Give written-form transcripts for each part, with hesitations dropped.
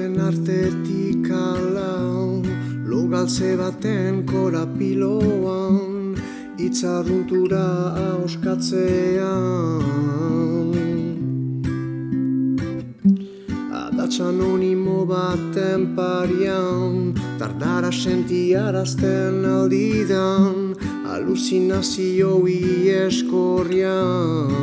baten artetik alau, logaltze baten korapiloan, itzarruntura ahoskatzean. Adatsa anonimo baten parian, tardara sentiarazten aldidan, aluzinazio ieskorrian.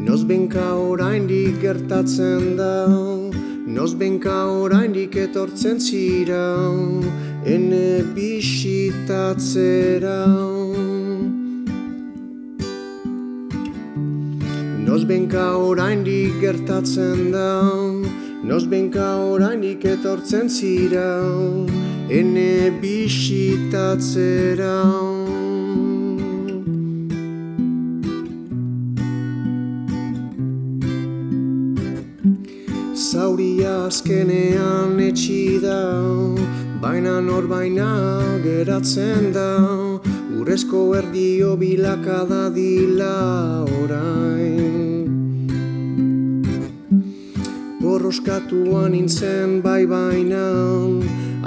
Nozbenka oraindik gertatzen da, nozbenka oraindik etortzen zira, ene bisitatzera. Nozbenka oraindik gertatzen da, nozbenka oraindik etortzen zira, ene bisitatzera. Zauria azkenean etxi da, baina norbaina geratzen da, urrezko erdio bilakada dila orain. Borroskatuan nintzen bai baina,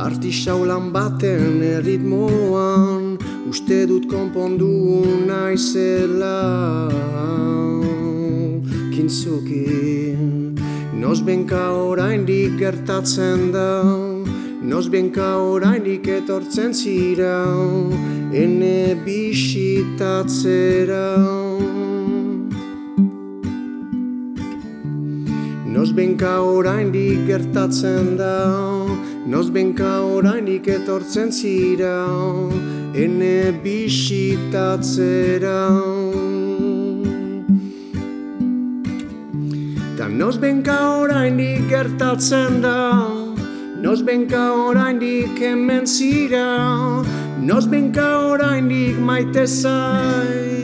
artisaulan baten erritmoan, uste dut konpondu naizela. Kintzuki, nozbenka oraindik gertatzen da, nozbenka oraindik etortzen zira, ene bisitatzera. Nozbenka oraindik gertatzen da, nozbenka oraindik etortzen zira, ene bisitatzera. Ta nozbenka oraindik gertatzen da, nozbenka oraindik hemen zira, nozbenka oraindik maite zait.